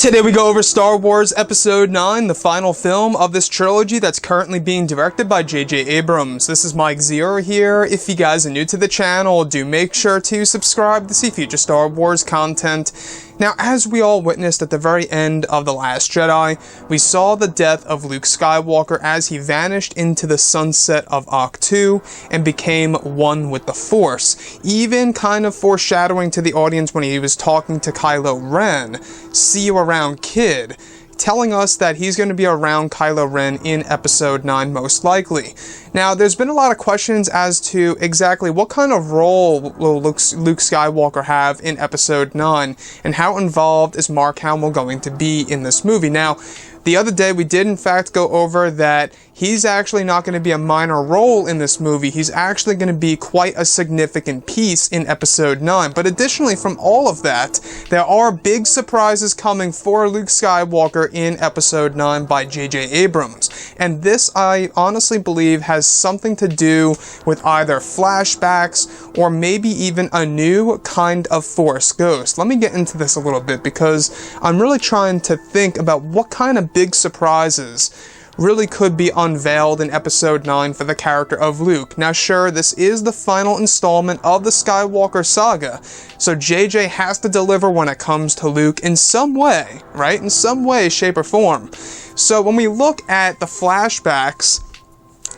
Today we go over Star Wars Episode 9, the final film of this trilogy that's currently being directed by J.J. Abrams. This is Mike Zero here. If you guys are new to the channel, do make sure to subscribe to see future Star Wars content. Now, as we all witnessed at the very end of The Last Jedi, we saw the death of Luke Skywalker as he vanished into the sunset of Ahch-To and became one with the Force, even kind of foreshadowing to the audience when he was talking to Kylo Ren, "See you around, kid," telling us that he's going to be around Kylo Ren in Episode 9 most likely. Now, there's been a lot of questions as to exactly what kind of role will Luke Skywalker have in Episode 9, and how involved is Mark Hamill going to be in this movie. Now, the other day we did in fact go over that he's actually not going to be a minor role in this movie. He's actually going to be quite a significant piece in Episode 9. But additionally, from all of that, there are big surprises coming for Luke Skywalker in Episode 9 by J.J. Abrams. And this, I honestly believe, has something to do with either flashbacks or maybe even a new kind of Force ghost. Let me get into this a little bit because I'm really trying to think about what kind of big surprises really could be unveiled in Episode 9 for the character of Luke. Now sure, this is the final installment of the Skywalker saga, so JJ has to deliver when it comes to Luke in some way, right? In some way, shape, or form. So when we look at the flashbacks,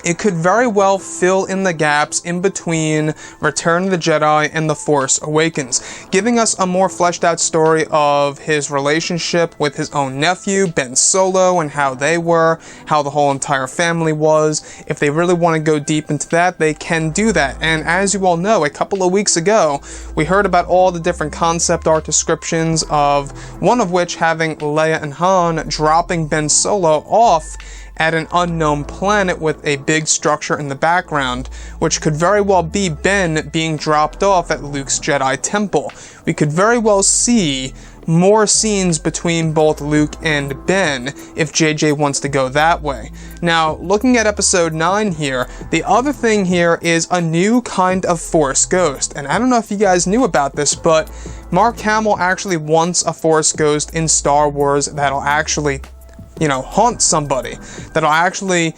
it could very well fill in the gaps in between Return of the Jedi and The Force Awakens, giving us a more fleshed out story of his relationship with his own nephew, Ben Solo, and how they were, how the whole entire family was. If they really want to go deep into that, they can do that. And as you all know, a couple of weeks ago, we heard about all the different concept art descriptions of one of which having Leia and Han dropping Ben Solo off at an unknown planet with a big structure in the background, which could very well be Ben being dropped off at Luke's Jedi Temple. We could very well see more scenes between both Luke and Ben if JJ wants to go that way. Now, looking at Episode 9 here, the other thing here is a new kind of Force ghost. And I don't know if you guys knew about this, but Mark Hamill actually wants a Force ghost in Star Wars that'll actually haunt somebody, that'll actually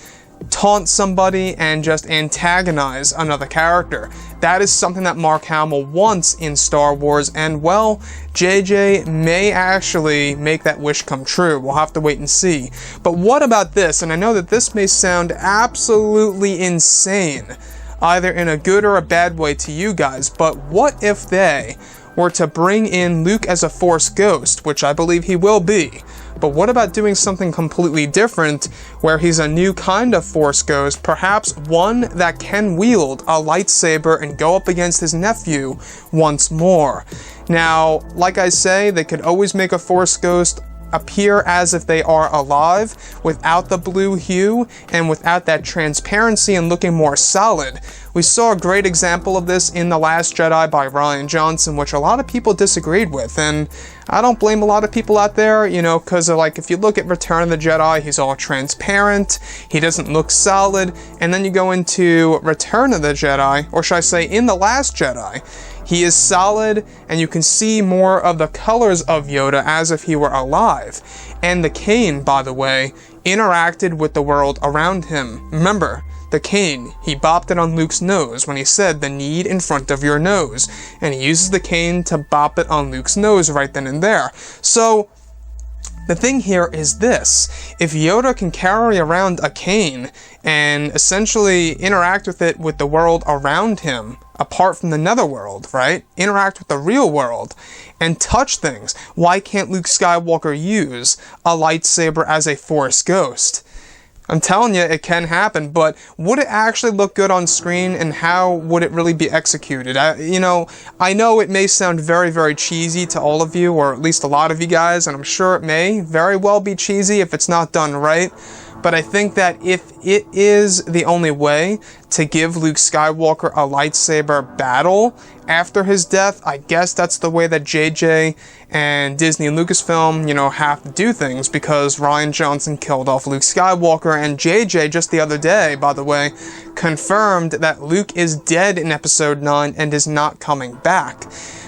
taunt somebody and just antagonize another character. That is something that Mark Hamill wants in Star Wars, and well, JJ may actually make that wish come true. We'll have to wait and see. But what about this? And I know that this may sound absolutely insane, either in a good or a bad way to you guys, but what if they were to bring in Luke as a Force ghost, which I believe he will be? But what about doing something completely different, where he's a new kind of Force ghost, perhaps one that can wield a lightsaber and go up against his nephew once more? Now, like I say, they could always make a Force ghost appear as if they are alive, without the blue hue and without that transparency and looking more solid. We saw a great example of this in The Last Jedi by Rian Johnson, which a lot of people disagreed with, and I don't blame a lot of people out there, because if you look at Return of the Jedi, he's all transparent, he doesn't look solid, and then you go into Return of the Jedi, or should I say in The Last Jedi, he is solid, and you can see more of the colors of Yoda as if he were alive. And the cane, by the way, interacted with the world around him. Remember, the cane, he bopped it on Luke's nose when he said the need in front of your nose. And he uses the cane to bop it on Luke's nose right then and there. So, the thing here is this: if Yoda can carry around a cane and essentially interact with it with the world around him, apart from the netherworld, right? Interact with the real world and touch things, why can't Luke Skywalker use a lightsaber as a Force ghost? I'm telling you, it can happen, but would it actually look good on screen, and how would it really be executed? I know it may sound very, very cheesy to all of you, or at least a lot of you guys, and I'm sure it may very well be cheesy if it's not done right. But I think that if it is the only way to give Luke Skywalker a lightsaber battle after his death, I guess that's the way that JJ and Disney and Lucasfilm, you know, have to do things because Rian Johnson killed off Luke Skywalker, and JJ just the other day, by the way, confirmed that Luke is dead in Episode 9 and is not coming back.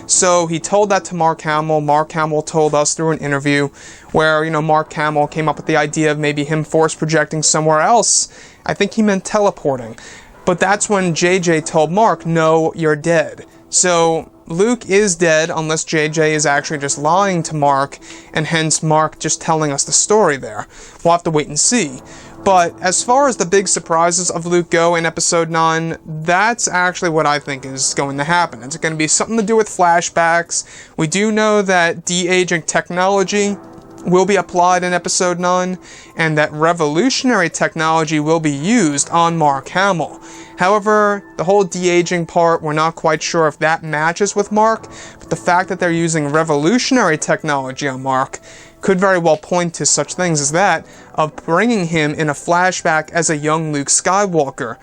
So he told that to Mark Hamill. Mark Hamill told us through an interview where, you know, Mark Hamill came up with the idea of maybe him force projecting somewhere else. I think he meant teleporting. But that's when JJ told Mark, no, you're dead. So Luke is dead unless JJ is actually just lying to Mark, and hence Mark just telling us the story there. We'll have to wait and see. But as far as the big surprises of Luke go in Episode 9, that's actually what I think is going to happen. It's going to be something to do with flashbacks. We do know that de-aging technology will be applied in Episode 9, and that revolutionary technology will be used on Mark Hamill. However, the whole de-aging part, we're not quite sure if that matches with Mark, but the fact that they're using revolutionary technology on Mark could very well point to such things as that, of bringing him in a flashback as a young Luke Skywalker.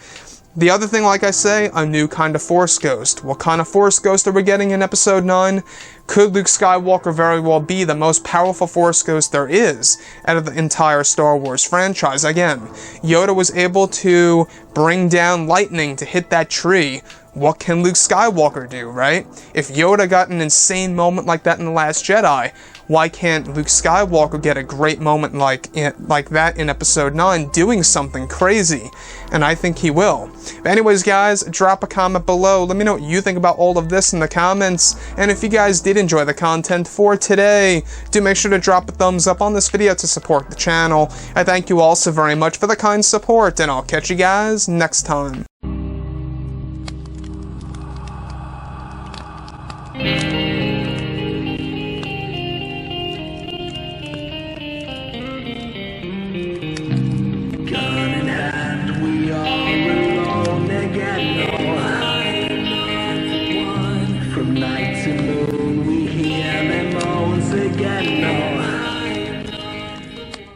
The other thing, like I say, a new kind of Force Ghost. What kind of Force Ghost are we getting in Episode 9? Could Luke Skywalker very well be the most powerful Force Ghost there is out of the entire Star Wars franchise? Again, Yoda was able to bring down lightning to hit that tree. What can Luke Skywalker do, right? If Yoda got an insane moment like that in The Last Jedi, why can't Luke Skywalker get a great moment like that in Episode 9, doing something crazy? And I think he will. But anyways, guys, drop a comment below. Let me know what you think about all of this in the comments. And if you guys did enjoy the content for today, do make sure to drop a thumbs up on this video to support the channel. I thank you all so very much for the kind support, and I'll catch you guys next time.